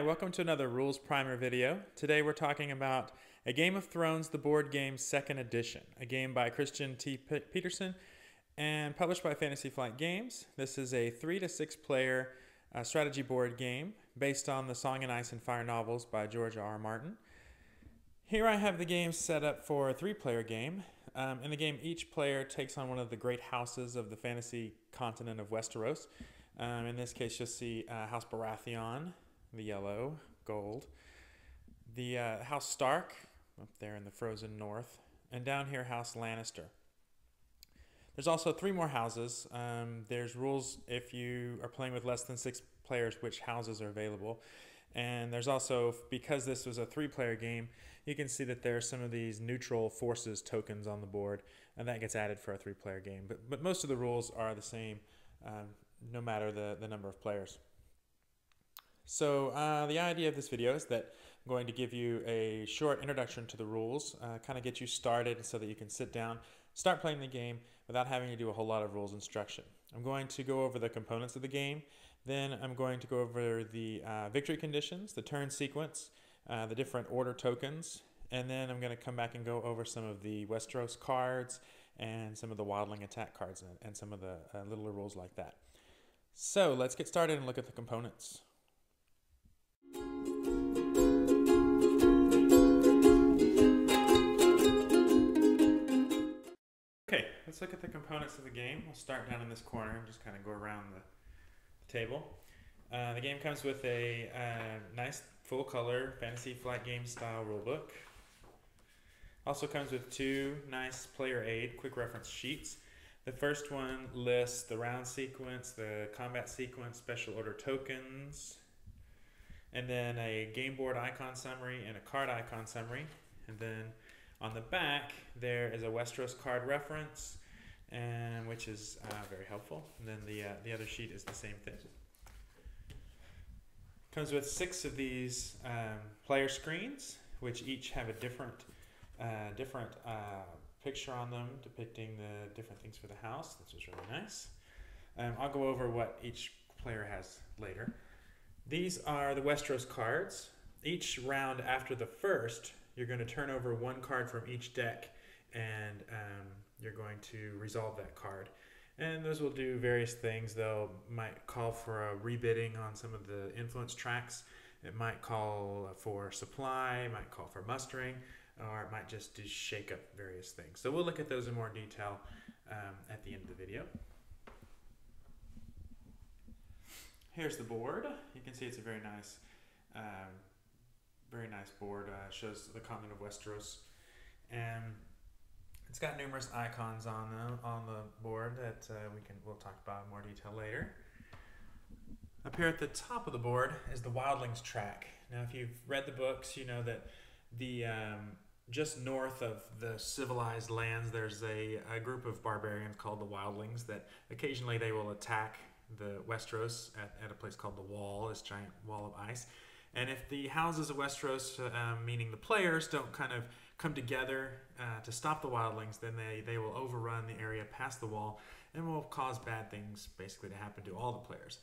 welcome to another Rules Primer video. Today we're talking about A Game of Thrones, the board game 2nd edition, a game by Christian T. Peterson and published by Fantasy Flight Games. This is a 3 to 6 player strategy board game based on the Song and Ice and Fire novels by George R.R. Martin. Here I have the game set up for a 3-player game. In the game, each player takes on one of the great houses of the fantasy continent of Westeros. In this case, you'll see House Baratheon, the yellow, gold. The House Stark, up there in the frozen north. And down here, House Lannister. There's also 3 more houses. There's rules if you are playing with less than 6 players, which houses are available. And there's also, because this was a 3-player game, you can see that there are some of these neutral forces tokens on the board, and that gets added for a 3-player game. But most of the rules are the same, no matter the number of players. So the idea of this video is that I'm going to give you a short introduction to the rules, kind of get you started so that you can sit down, start playing the game without having to do a whole lot of rules instruction. I'm going to go over the components of the game, then I'm going to go over the victory conditions, the turn sequence, the different order tokens, and then I'm going to come back and go over some of the Westeros cards and some of the Wildling attack cards and some of the littler rules like that. So let's get started and look at the components. Okay, let's look at the components of the game. We'll start down in this corner and just kind of go around the table. The game comes with a nice full-color Fantasy Flight Games style rulebook. Also comes with 2 nice player aid quick reference sheets. The first one lists the round sequence, the combat sequence, special order tokens, and then a game board icon summary and a card icon summary. And then on the back, there is a Westeros card reference, which is very helpful. And then the other sheet is the same thing. Comes with 6 of these player screens, which each have a different picture on them depicting the different things for the house. This was really nice. I'll go over what each player has later. These are the Westeros cards. Each round after the first, you're going to turn over 1 card from each deck, and you're going to resolve that card. And those will do various things. They'll might call for a rebidding on some of the influence tracks. It might call for supply, it might call for mustering, or it might just do shake up various things. So we'll look at those in more detail at the end of the video. Here's the board. You can see it's a very nice board. Shows the continent of Westeros, and it's got numerous icons on the board that we'll talk about in more detail later. Up here at the top of the board is the Wildlings track. Now, if you've read the books, you know that the just north of the civilized lands, there's a group of barbarians called the Wildlings that occasionally they will attack the Westeros at a place called the Wall, this giant wall of ice. And if the houses of Westeros, meaning the players, don't kind of come together to stop the Wildlings, then they will overrun the area past the wall and will cause bad things basically to happen to all the players.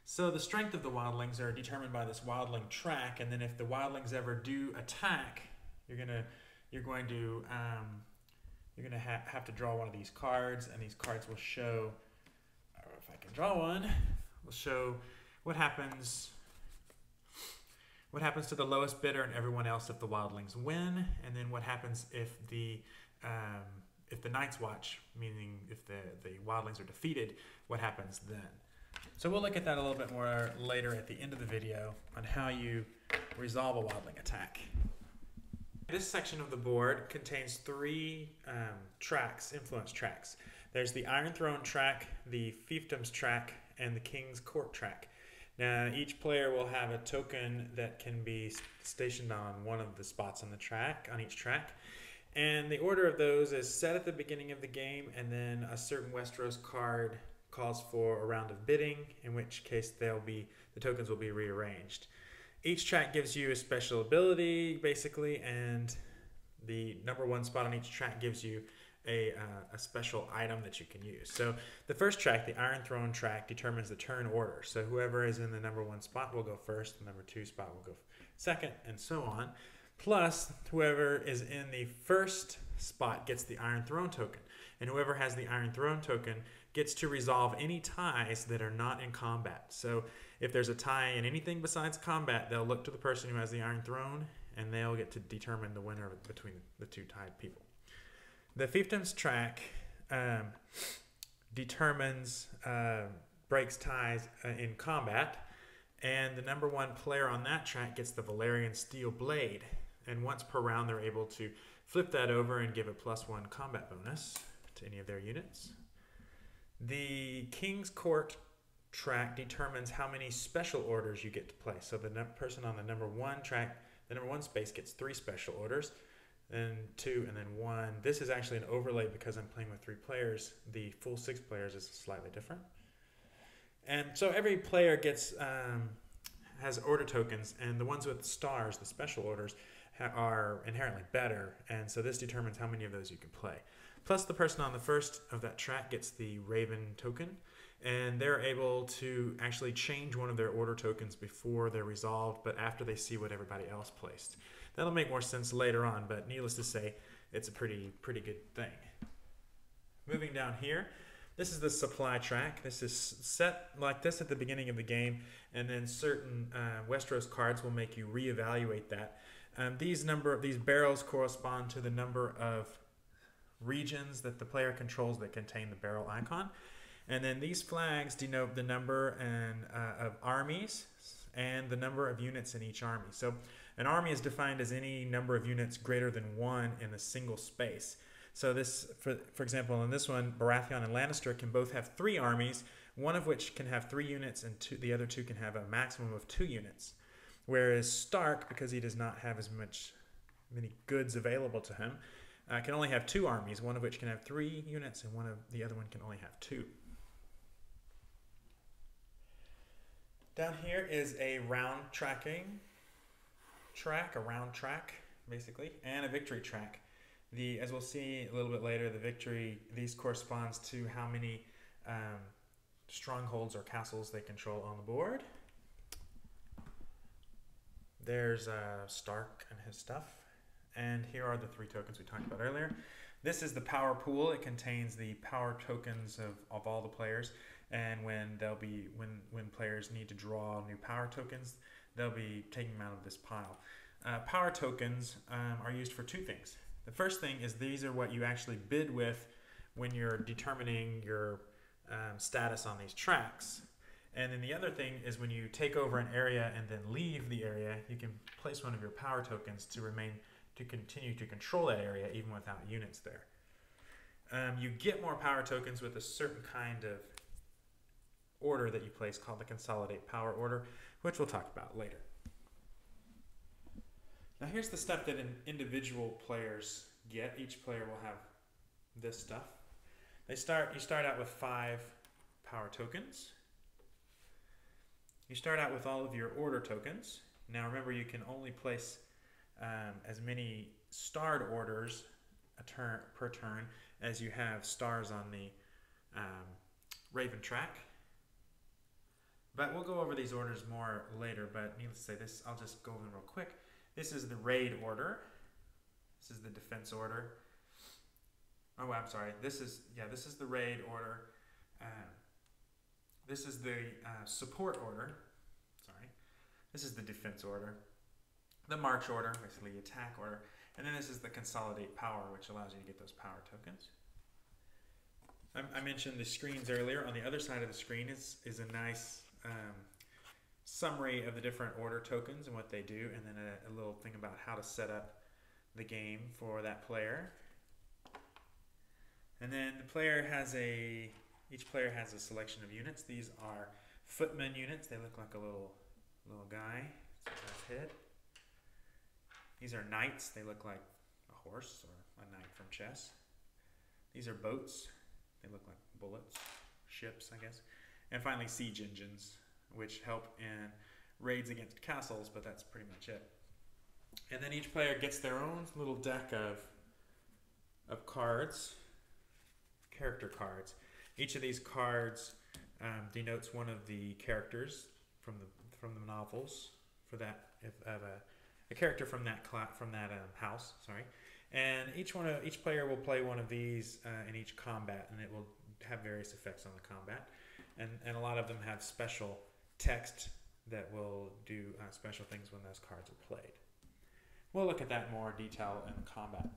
So the strength of the Wildlings are determined by this Wildling track, and then if the Wildlings ever do attack, you're going to have to draw one of these cards, and these cards will show, if I can draw one, will show what happens to the lowest bidder and everyone else if the Wildlings win, and then what happens if the Night's Watch, meaning if the Wildlings are defeated, what happens then. So we'll look at that a little bit more later at the end of the video on how you resolve a Wildling attack. This section of the board contains 3 tracks, influence tracks. There's the Iron Throne track, the Fiefdoms track, and the King's Court track. Now, each player will have a token that can be stationed on one of the spots on the track, on each track. And the order of those is set at the beginning of the game, and then a certain Westeros card calls for a round of bidding, in which case the tokens will be rearranged. Each track gives you a special ability, basically, and the number 1 spot on each track gives you a special item that you can use. So the first track, the Iron Throne track, determines the turn order. So whoever is in the number 1 spot will go first, the number 2 spot will go second, and so on. Plus, whoever is in the first spot gets the Iron Throne token. And whoever has the Iron Throne token gets to resolve any ties that are not in combat. So if there's a tie in anything besides combat, they'll look to the person who has the Iron Throne, and they'll get to determine the winner between the 2 tied people. The Fiefdoms track breaks ties in combat, and the number 1 player on that track gets the Valyrian Steel Blade. And once per round, they're able to flip that over and give a +1 combat bonus to any of their units. The King's Court track determines how many special orders you get to play. So the person on the number 1 track, the number 1 space, gets 3 special orders, then 2, and then 1. This is actually an overlay because I'm playing with 3 players. The full 6 players is slightly different. And so every player gets has order tokens, and the ones with stars, the special orders, are inherently better, and so this determines how many of those you can play. Plus, the person on the first of that track gets the Raven token, and they're able to actually change one of their order tokens before they're resolved, but after they see what everybody else placed. That'll make more sense later on, but needless to say, it's a pretty good thing. Moving down here, this is the supply track. This is set like this at the beginning of the game, and then certain Westeros cards will make you reevaluate that. These barrels correspond to the number of regions that the player controls that contain the barrel icon. And then these flags denote the number of armies and the number of units in each army. So an army is defined as any number of units greater than 1 in a single space. So this, for example, in this one, Baratheon and Lannister can both have 3 armies, one of which can have 3 units and the other 2 can have a maximum of 2 units. Whereas Stark, because he does not have many goods available to him, can only have 2 armies, one of which can have 3 units and the other one can only have 2. Down here is a round track, basically, and a victory track. As we'll see a little bit later, these corresponds to how many strongholds or castles they control on the board. There's Stark and his stuff. And here are the 3 tokens we talked about earlier. This is the power pool. It contains the power tokens of all the players. And when players need to draw new power tokens, they'll be taking them out of this pile. Power tokens are used for 2 things. The first thing is these are what you actually bid with when you're determining your status on these tracks. And then the other thing is when you take over an area and then leave the area, you can place one of your power tokens to continue to control that area even without units there. You get more power tokens with a certain kind of order that you place called the Consolidate Power Order, which we'll talk about later. Now here's the stuff that individual players get. Each player will have this stuff. You start out with 5 power tokens. You start out with all of your order tokens. Now remember, you can only place as many starred orders per turn as you have stars on the Raven track. But we'll go over these orders more later, but needless to say, I'll just go over them real quick. This is the raid order. This is the defense order. Oh, I'm sorry. This is the raid order. This is the support order. Sorry. This is the defense order. The march order, basically attack order. And then this is the consolidate power, which allows you to get those power tokens. I mentioned the screens earlier. On the other side of the screen is a nice summary of the different order tokens and what they do, and then a little thing about how to set up the game for that player. And then each player has a selection of units. These are footman units. They look like a little guy. It's his head. These are knights. They look like a horse or a knight from chess. These are boats. They look like bullets, ships, I guess. And finally, siege engines, which help in raids against castles, but that's pretty much it. And then each player gets their own little deck of cards. character cards. Each of these cards denotes one of the characters from the novels for that a character from that house. Sorry, and each player will play one of these in each combat, and it will have various effects on the combat, and a lot of them have special text that will do special things when those cards are played. We'll look at that in more detail in combat.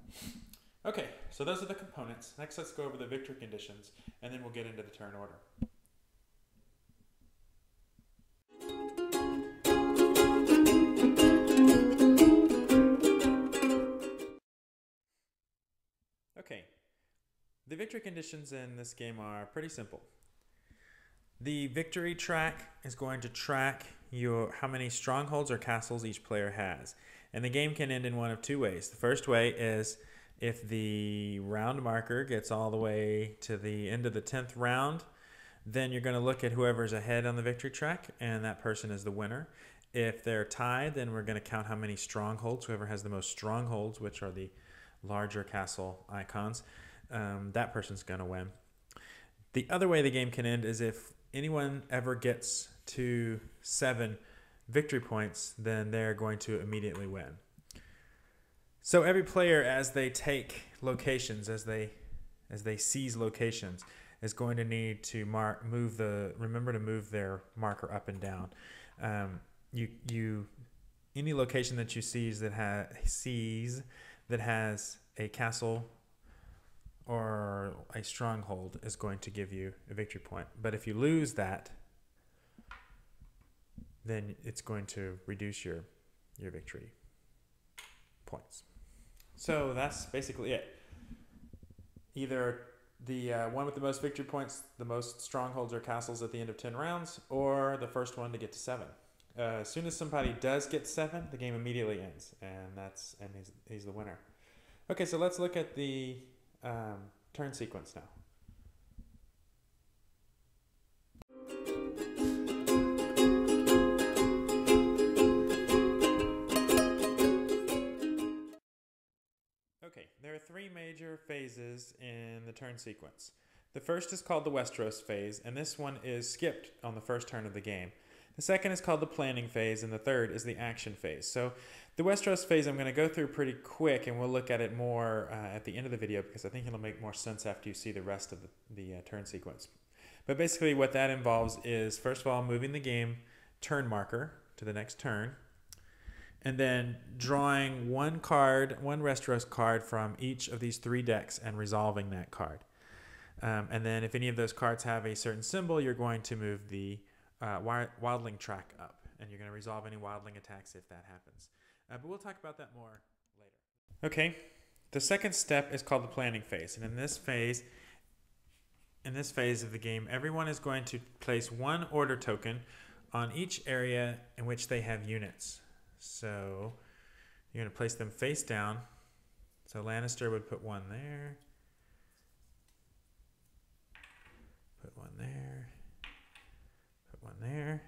Okay, so those are the components. Next, let's go over the victory conditions, and then we'll get into the turn order. Okay, the victory conditions in this game are pretty simple. The victory track is going to track how many strongholds or castles each player has. And the game can end in one of two ways. The first way is if the round marker gets all the way to the end of the 10th round, then you're going to look at whoever's ahead on the victory track, and that person is the winner. If they're tied, then we're going to count how many strongholds. Whoever has the most strongholds, which are the larger castle icons, that person's going to win. The other way the game can end is if anyone ever gets to 7 victory points, then they're going to immediately win. So every player, as they take locations, as they seize locations, is going to need to remember to move their marker up and down. Any location that you seize that has a castle or a stronghold is going to give you a victory point. But if you lose that, then it's going to reduce your victory points. So that's basically it. Either the one with the most victory points, the most strongholds or castles at the end of 10 rounds, or the first one to get to 7. As soon as somebody does get 7, the game immediately ends, and he's the winner. Okay, so let's look at the turn sequence now. Okay, there are 3 major phases in the turn sequence. The first is called the Westeros phase, and this one is skipped on the first turn of the game. The second is called the planning phase, and the third is the action phase. So the Westeros phase I'm going to go through pretty quick, and we'll look at it more at the end of the video because I think it'll make more sense after you see the rest of the turn sequence. But basically what that involves is, first of all, moving the game turn marker to the next turn, and then drawing one Westeros card from each of these 3 decks and resolving that card. And then if any of those cards have a certain symbol, you're going to move the wildling track up, and you're going to resolve any wildling attacks if that happens. But we'll talk about that more later. Okay, the second step is called the planning phase, and in this phase of the game, everyone is going to place 1 order token on each area in which they have units. So you're going to place them face down. So Lannister would put 1 there, put 1 there, put 1 there,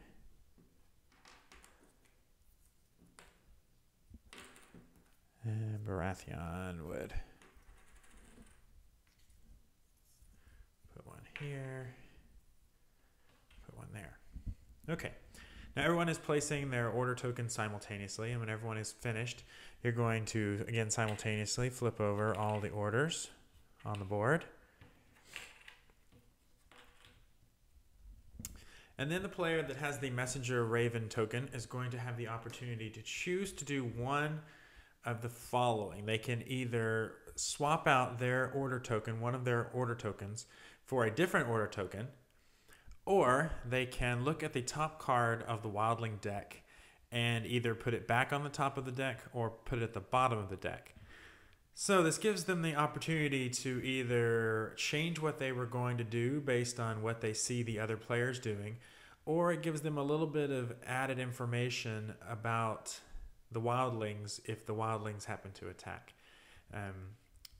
and Baratheon would put 1 here, put 1 there. Okay. Now everyone is placing their order tokens simultaneously, and when everyone is finished, you're going to, again, simultaneously flip over all the orders on the board. And then the player that has the Messenger Raven token is going to have the opportunity to choose to do one of the following. They can either swap out their order token, one of their order tokens, for a different order token, or they can look at the top card of the Wildling deck and either put it back on the top of the deck or put it at the bottom of the deck. So this gives them the opportunity to either change what they were going to do based on what they see the other players doing, or it gives them a little bit of added information about the Wildlings if the Wildlings happen to attack.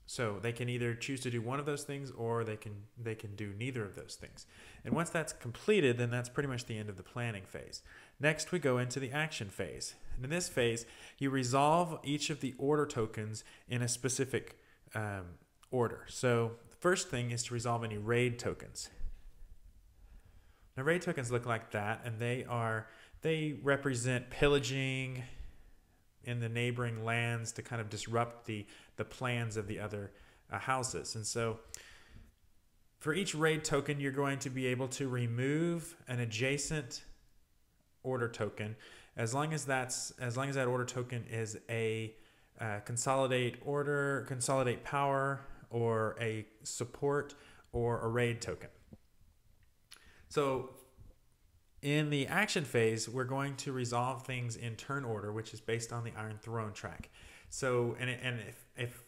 So they can either choose to do one of those things, or they can do neither of those things. And once that's completed, then that's pretty much the end of the planning phase. Next, we go into the action phase. And in this phase, you resolve each of the order tokens in a specific order. So first thing is to resolve any raid tokens. Now raid tokens look like that, and they represent pillaging in the neighboring lands to kind of disrupt the plans of the other houses. And so for each raid token, you're going to be able to remove an adjacent order token as long as that order token is a consolidate order, consolidate power, or a support, or a raid token. So in the action phase, we're going to resolve things in turn order, which is based on the Iron Throne track. So, if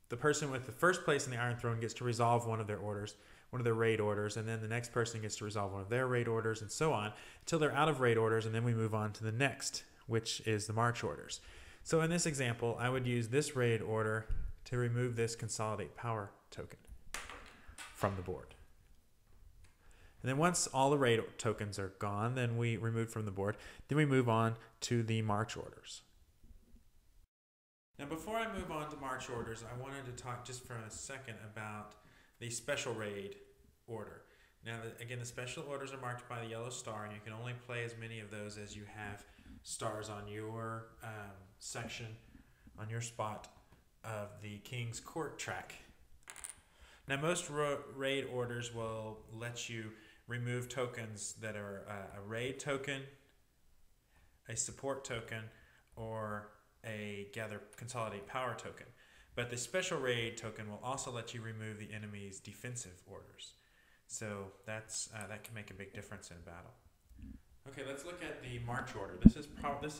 the person with the first place in the Iron Throne gets to resolve one of their orders, one of their raid orders, and then the next person gets to resolve one of their raid orders, and so on, until they're out of raid orders, and then we move on to the next, which is the march orders. So in this example, I would use this raid order to remove this consolidate power token from the board. And then once all the raid tokens are gone, then we remove from the board, then we move on to the march orders. Now before I move on to march orders, I wanted to talk just for a second about the special raid order. Now again, the special orders are marked by the yellow star, and you can only play as many of those as you have stars on your section, on your spot of the King's Court track. Now most raid orders will let you remove tokens that are a raid token, a support token, or a gather consolidate power token. But the special raid token will also let you remove the enemy's defensive orders. So that can make a big difference in battle. Okay, let's look at the march order. This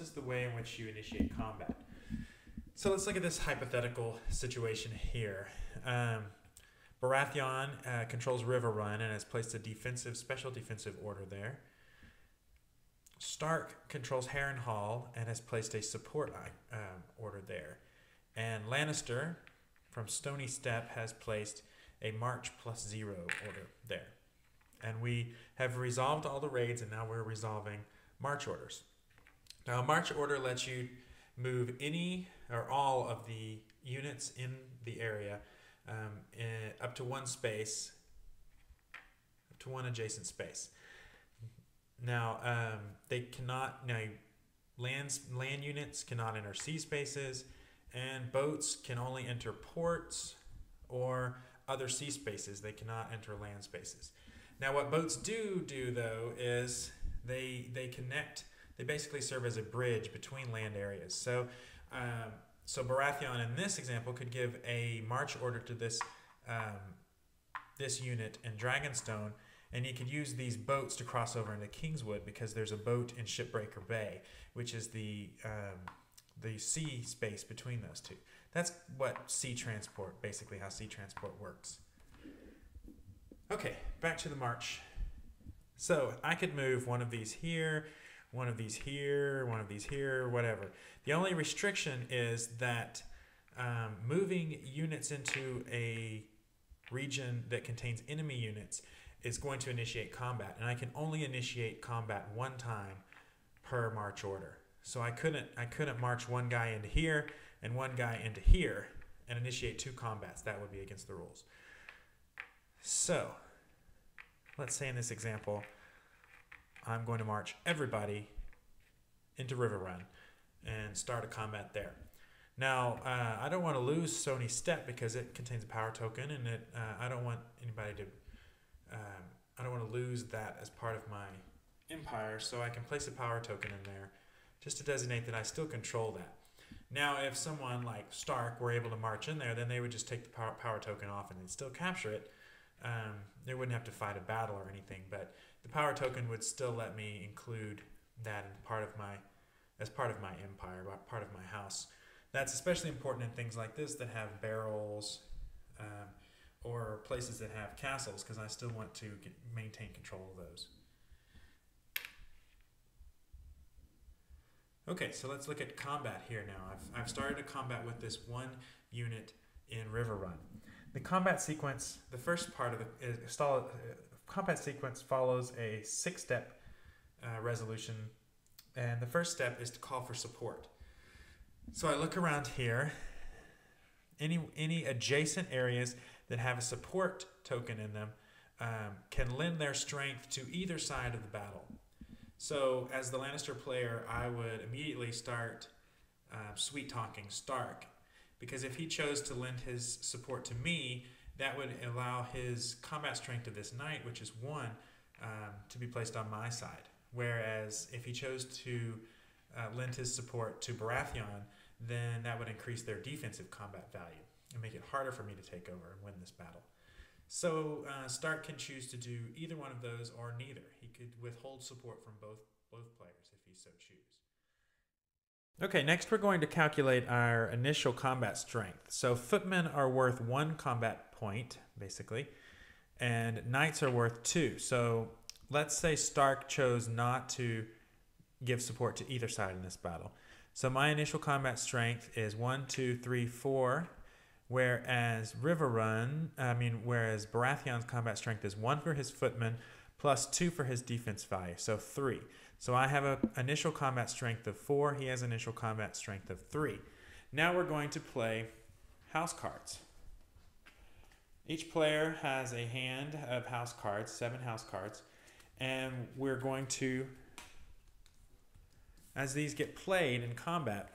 is the way in which you initiate combat. So let's look at this hypothetical situation here. Baratheon controls Riverrun and has placed a special defensive order there. Stark controls Harrenhal and has placed a support order there. And Lannister from Stony Steppe has placed a March +0 order there. And we have resolved all the raids, and now we're resolving march orders. Now a march order lets you move any or all of the units in the area up to one space, up to one adjacent space. Now land units cannot enter sea spaces, and boats can only enter ports or other sea spaces. They cannot enter land spaces. Now what boats do though is they connect. They basically serve as a bridge between land areas. So Baratheon in this example could give a march order to this unit in Dragonstone, and he could use these boats to cross over into Kingswood because there's a boat in Shipbreaker Bay, which is the sea space between those two. That's what sea transport, basically how sea transport works. Okay, back to the march. So I could move one of these here, one of these here, one of these here, whatever. The only restriction is that moving units into a region that contains enemy units is going to initiate combat, and I can only initiate combat one time per march order. So I couldn't march one guy into here and one guy into here and initiate two combats. That would be against the rules. So let's say in this example, I'm going to march everybody into Riverrun and start a combat there. Now, I don't want to lose Stony Steppe because it contains a power token, and I don't want anybody to. I don't want to lose that as part of my empire, so I can place a power token in there just to designate that I still control that. Now, if someone like Stark were able to march in there, then they would just take the power token off and they'd still capture it. They wouldn't have to fight a battle or anything, but the power token would still let me include that as part of my empire, part of my house. That's especially important in things like this that have barrels or places that have castles, because I still want to maintain control of those. Okay, so let's look at combat here now. I've started a combat with this one unit in Riverrun. The combat sequence, the first part of the combat sequence follows a 6-step resolution, and the first step is to call for support. So I look around here. Any adjacent areas that have a support token in them can lend their strength to either side of the battle. So as the Lannister player, I would immediately start sweet-talking Stark, because if he chose to lend his support to me, that would allow his combat strength of this knight, which is 1, to be placed on my side. Whereas if he chose to lend his support to Baratheon, then that would increase their defensive combat value and make it harder for me to take over and win this battle. So Stark can choose to do either one of those or neither. He could withhold support from both players if he so choose. Okay, next we're going to calculate our initial combat strength. So footmen are worth 1 combat point, basically, and knights are worth 2. So let's say Stark chose not to give support to either side in this battle. So my initial combat strength is 1, 2, 3, 4, whereas whereas Baratheon's combat strength is 1 for his footmen plus 2 for his defense value, so 3. So I have an initial combat strength of 4. He has initial combat strength of 3. Now we're going to play house cards. Each player has a hand of house cards, 7 house cards, and we're going to, as these get played in combat,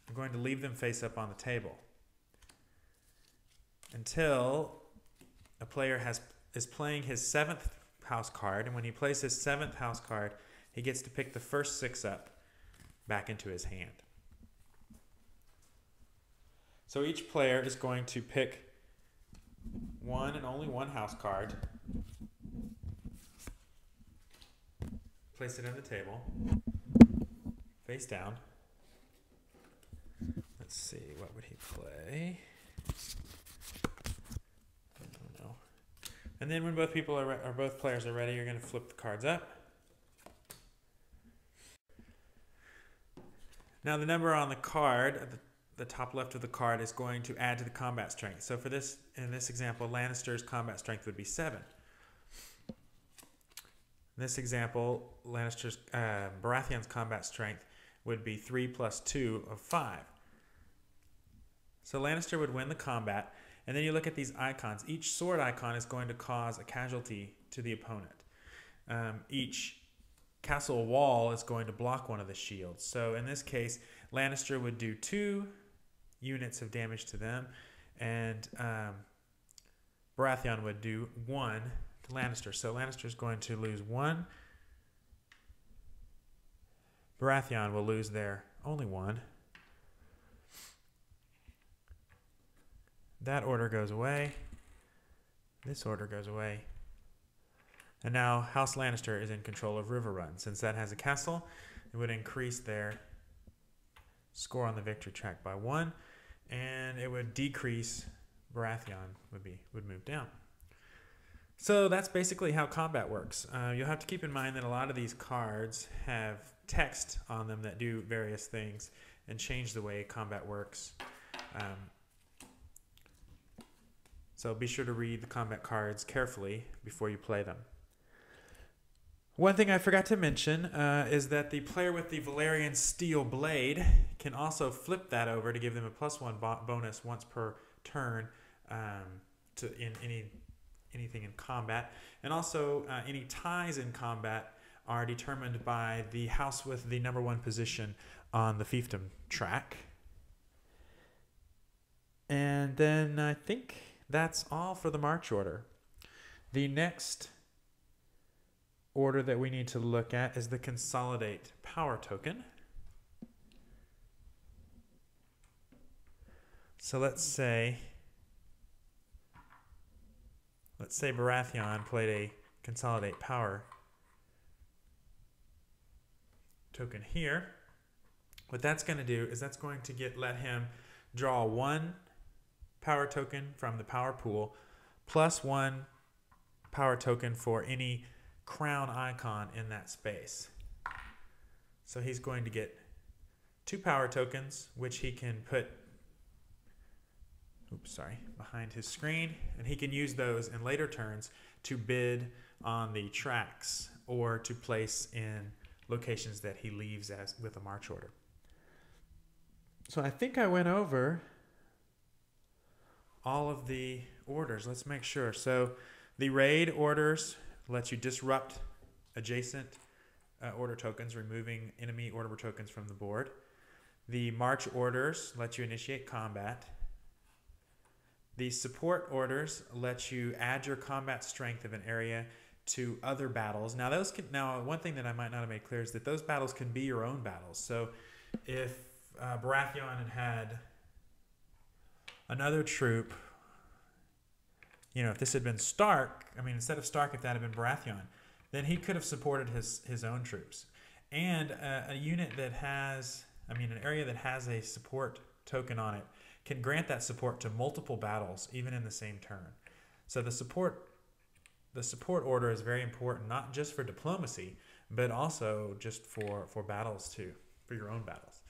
we're going to leave them face up on the table until a player is playing his 7th house card, and when he plays his 7th house card, he gets to pick the first 6 up back into his hand. So each player is going to pick 1 and only 1 house card, place it on the table, face down. Let's see, what would he play? I don't know. And then when both players are ready, you're going to flip the cards up. Now the number on the card, at the top left of the card, is going to add to the combat strength. So for this, in this example, Lannister's combat strength would be 7. In this example, Baratheon's combat strength would be 3 plus 2 of 5. So Lannister would win the combat, and then you look at these icons. Each sword icon is going to cause a casualty to the opponent. Each castle wall is going to block one of the shields. So in this case, Lannister would do 2 units of damage to them, and Baratheon would do 1 to Lannister. So Lannister's going to lose 1. Baratheon will lose their only 1. That order goes away. This order goes away. And now House Lannister is in control of Riverrun. Since that has a castle, it would increase their score on the victory track by 1, and it would decrease Baratheon would move down. So that's basically how combat works. You'll have to keep in mind that a lot of these cards have text on them that do various things and change the way combat works. So be sure to read the combat cards carefully before you play them. One thing I forgot to mention is that the player with the Valyrian Steel Blade can also flip that over to give them a +1 bonus once per turn in anything in combat. And also any ties in combat are determined by the house with the #1 position on the fiefdom track. And then I think that's all for the march order. The next order that we need to look at is the consolidate power token. So let's say Baratheon played a consolidate power token here. What that's going to do is that's going to let him draw 1 power token from the power pool plus 1 power token for any crown icon in that space. So he's going to get 2 power tokens, which he can put behind his screen, and he can use those in later turns to bid on the tracks or to place in locations that he leaves with a march order. So I think I went over all of the orders. Let's make sure. So the raid orders lets you disrupt adjacent order tokens, removing enemy order tokens from the board. The march orders let you initiate combat. The support orders let you add your combat strength of an area to other battles. Now one thing that I might not have made clear is that those battles can be your own battles. So if Baratheon had another troop, if this had been Stark, instead of Stark, if that had been Baratheon, then he could have supported his own troops. And a unit that has, an area that has a support token on it can grant that support to multiple battles, even in the same turn. So the support order is very important, not just for diplomacy, but also just for battles too, for your own battles.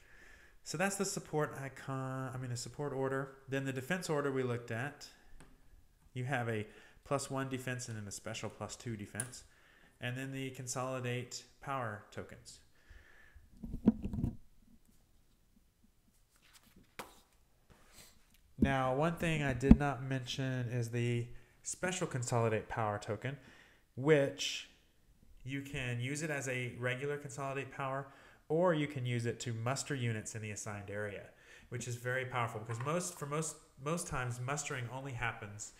So that's the support the support order. Then the defense order we looked at, you have a +1 defense and then a special +2 defense. And then the consolidate power tokens. Now, one thing I did not mention is the special consolidate power token, which you can use it as a regular consolidate power, or you can use it to muster units in the assigned area, which is very powerful because most times mustering only happens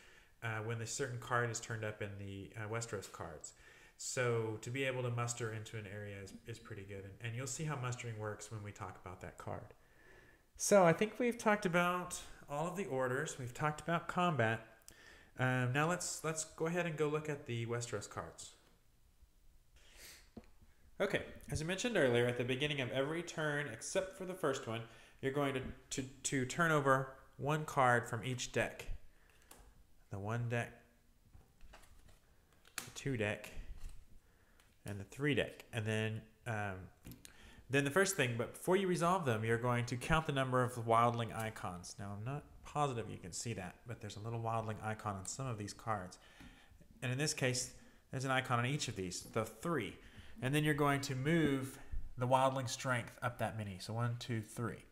when a certain card is turned up in the Westeros cards. So to be able to muster into an area is pretty good, and you'll see how mustering works when we talk about that card. So I think we've talked about all of the orders. We've talked about combat. Now let's go ahead and go look at the Westeros cards. Okay, as I mentioned earlier, at the beginning of every turn except for the first one, you're going to turn over one card from each deck. The 1 deck, the 2 deck, and the 3 deck. And then the first thing, but before you resolve them, you're going to count the number of wildling icons. Now, I'm not positive you can see that, but there's a little wildling icon on some of these cards. And in this case, there's an icon on each of these, the 3. And then you're going to move the wildling strength up that many. So 1, 2, 3.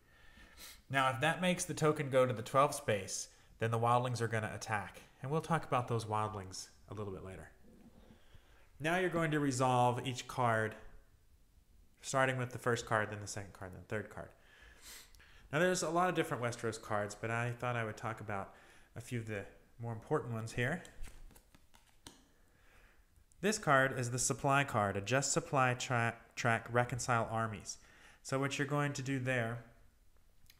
Now, if that makes the token go to the 12 space, then the wildlings are going to attack. And we'll talk about those wildlings a little bit later. Now you're going to resolve each card, starting with the first card, then the second card, then the third card. Now there's a lot of different Westeros cards, but I thought I would talk about a few of the more important ones here. This card is the supply card, Adjust Supply Track, Reconcile Armies. So what you're going to do there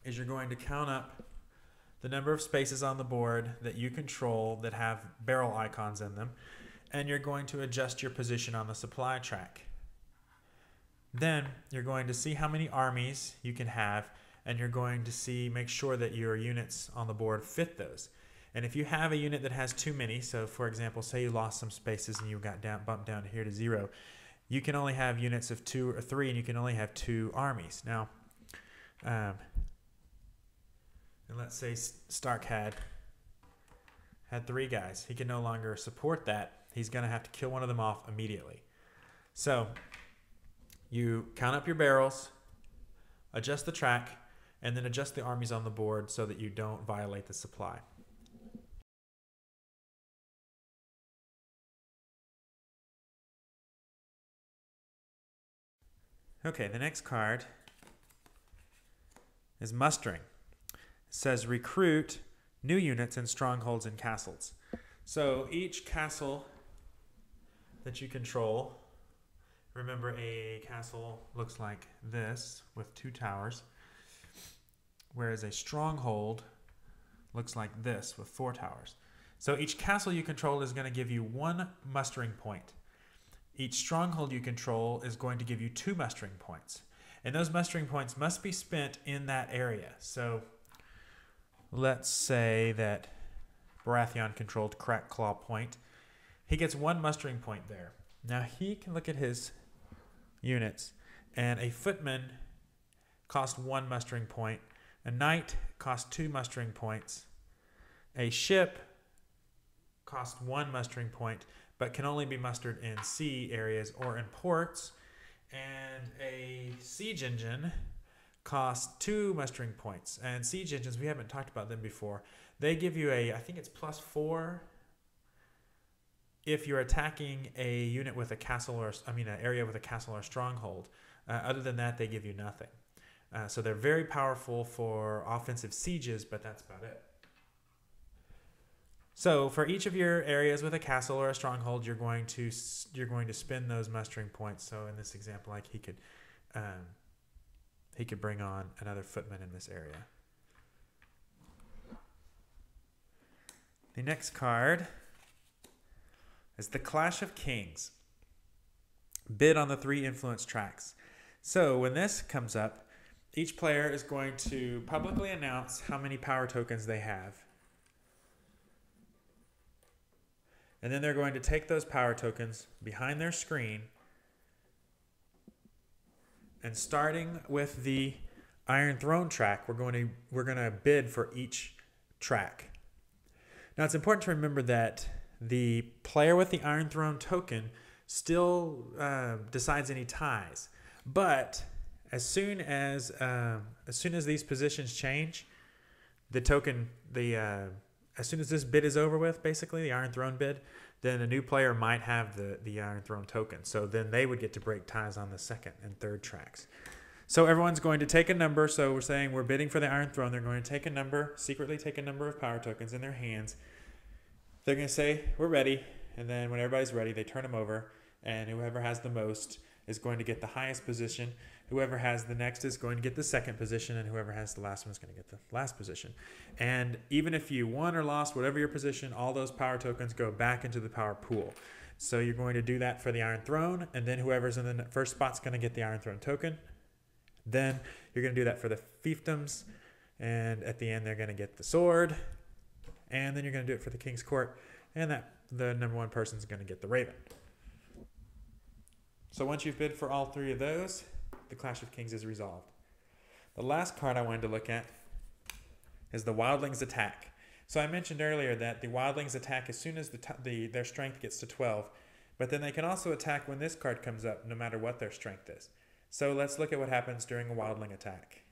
is you're going to count up the number of spaces on the board that you control that have barrel icons in them, and you're going to adjust your position on the supply track. Then you're going to see how many armies you can have, and you're going to make sure that your units on the board fit those. And if you have a unit that has too many, so for example, say you lost some spaces and you got bumped down here to 0, you can only have units of 2 or 3, and you can only have 2 armies. Now, and let's say Stark had 3 guys. He can no longer support that. He's going to have to kill one of them off immediately. So you count up your barrels, adjust the track, and then adjust the armies on the board so that you don't violate the supply. Okay, the next card is mustering. It says recruit new units in strongholds and castles. So each castle that you control, remember a castle looks like this with 2 towers, whereas a stronghold looks like this with 4 towers. So each castle you control is going to give you 1 mustering point. Each stronghold you control is going to give you 2 mustering points. And those mustering points must be spent in that area. So let's say that Baratheon controlled Crack Claw Point. He gets 1 mustering point there. Now he can look at his units, and a footman costs 1 mustering point. A knight costs 2 mustering points. A ship costs 1 mustering point, but can only be mustered in sea areas or in ports. And a siege engine cost 2 mustering points. And siege engines, we haven't talked about them before. They give you I think it's +4 if you're attacking a unit with a castle an area with a castle or stronghold. Other than that, they give you nothing. So they're very powerful for offensive sieges, but that's about it. So for each of your areas with a castle or a stronghold, you're going to spend those mustering points. So in this example, like he could bring on another footman in this area. The next card is the Clash of Kings. Bid on the 3 influence tracks. So when this comes up, each player is going to publicly announce how many power tokens they have. And then they're going to take those power tokens behind their screen, and starting with the Iron Throne track, we're going to bid for each track. Now it's important to remember that the player with the Iron Throne token still decides any ties, but as soon as these positions change, as soon as this bid is over with, basically the Iron Throne bid, then a new player might have the Iron Throne token. So then they would get to break ties on the 2nd and 3rd tracks. So everyone's going to take a number. So we're saying we're bidding for the Iron Throne. They're going to take a number, secretly take a number of power tokens in their hands. They're going to say, we're ready. And then when everybody's ready, they turn them over. And whoever has the most is going to get the highest position. Whoever has the next is going to get the 2nd position, and whoever has the last one is going to get the last position. And even if you won or lost, whatever your position, all those power tokens go back into the power pool. So you're going to do that for the Iron Throne, and then whoever's in the first spot's going to get the Iron Throne token. Then you're going to do that for the fiefdoms, and at the end they're going to get the sword, and then you're going to do it for the King's Court, and the number 1 person is going to get the Raven. So once you've bid for all 3 of those, the Clash of Kings is resolved. The last card I wanted to look at is the Wildlings Attack. So I mentioned earlier that the Wildlings attack as soon as their strength gets to 12, but then they can also attack when this card comes up, no matter what their strength is. So let's look at what happens during a Wildling attack.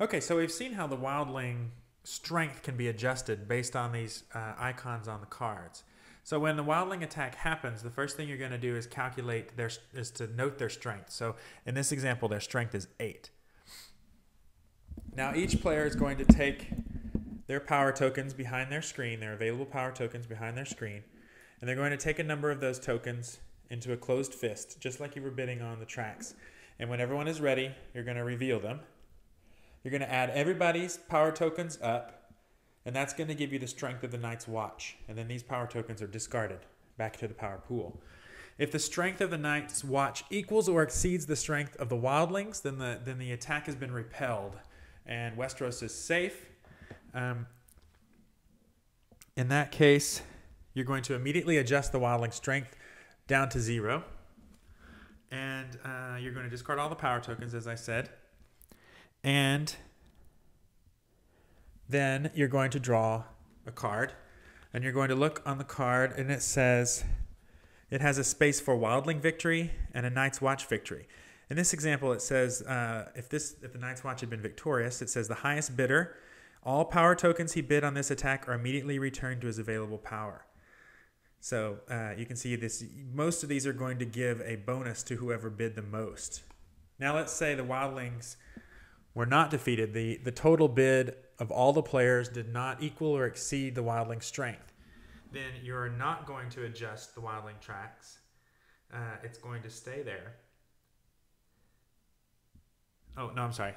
Okay, so we've seen how the Wildling strength can be adjusted based on these icons on the cards. So when the Wildling attack happens, the first thing you're going to do is to note their strength. So in this example, their strength is 8. Now each player is going to take their power tokens behind their screen, their available power tokens behind their screen, and they're going to take a number of those tokens into a closed fist, just like you were bidding on the tracks. And when everyone is ready, you're going to reveal them. You're going to add everybody's power tokens up, and that's going to give you the strength of the Night's Watch. And then these power tokens are discarded back to the power pool. If the strength of the Night's Watch equals or exceeds the strength of the Wildlings, then the attack has been repelled, and Westeros is safe. In that case, you're going to immediately adjust the Wildling strength down to 0. And you're going to discard all the power tokens, as I said. And then you're going to draw a card, and you're going to look on the card, and it says it has a space for Wildling victory and a Night's Watch victory. In this example, it says if the Night's Watch had been victorious, it says the highest bidder, all power tokens he bid on this attack are immediately returned to his available power. So you can see this. Most of these are going to give a bonus to whoever bid the most. Now let's say the Wildlings were not defeated. The total bid of all the players did not equal or exceed the Wildling strength. Then you're not going to adjust the Wildling tracks. It's going to stay there. Oh, no, I'm sorry.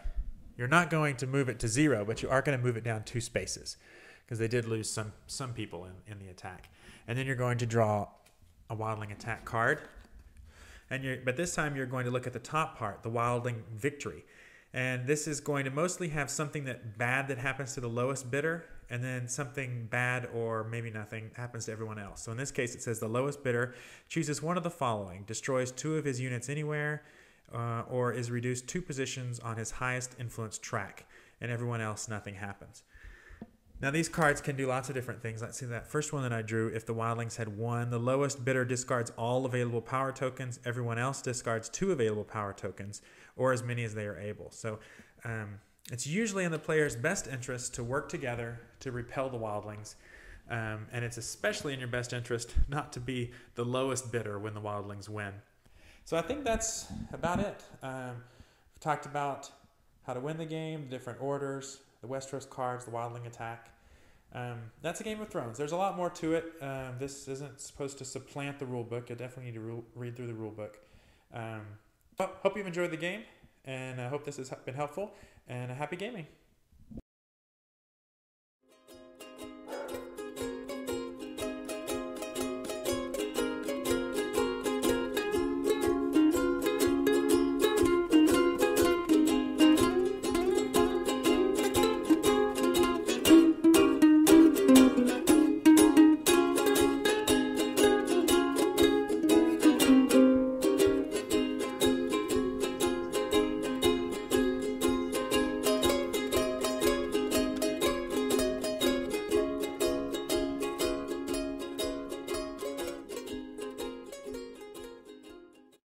You're not going to move it to 0, but you are going to move it down 2 spaces because they did lose some people in the attack. And then you're going to draw a Wildling attack card. But this time you're going to look at the top part, the Wildling victory. And this is going to mostly have something bad that happens to the lowest bidder, and then something bad or maybe nothing happens to everyone else. So in this case, it says the lowest bidder chooses one of the following: destroys 2 of his units anywhere, or is reduced 2 positions on his highest influence track, and everyone else, nothing happens. Now these cards can do lots of different things. Let's see that first one that I drew. If the wildlings had won, the lowest bidder discards all available power tokens. Everyone else discards 2 available power tokens, or as many as they are able. So it's usually in the player's best interest to work together to repel the wildlings. And it's especially in your best interest not to be the lowest bidder when the wildlings win. So I think that's about it. We've talked about how to win the game, the different orders, the Westeros cards, the wildling attack. That's a Game of Thrones. There's a lot more to it. This isn't supposed to supplant the rule book. You definitely need to read through the rule book. But hope you've enjoyed the game, and I hope this has been helpful, and happy gaming.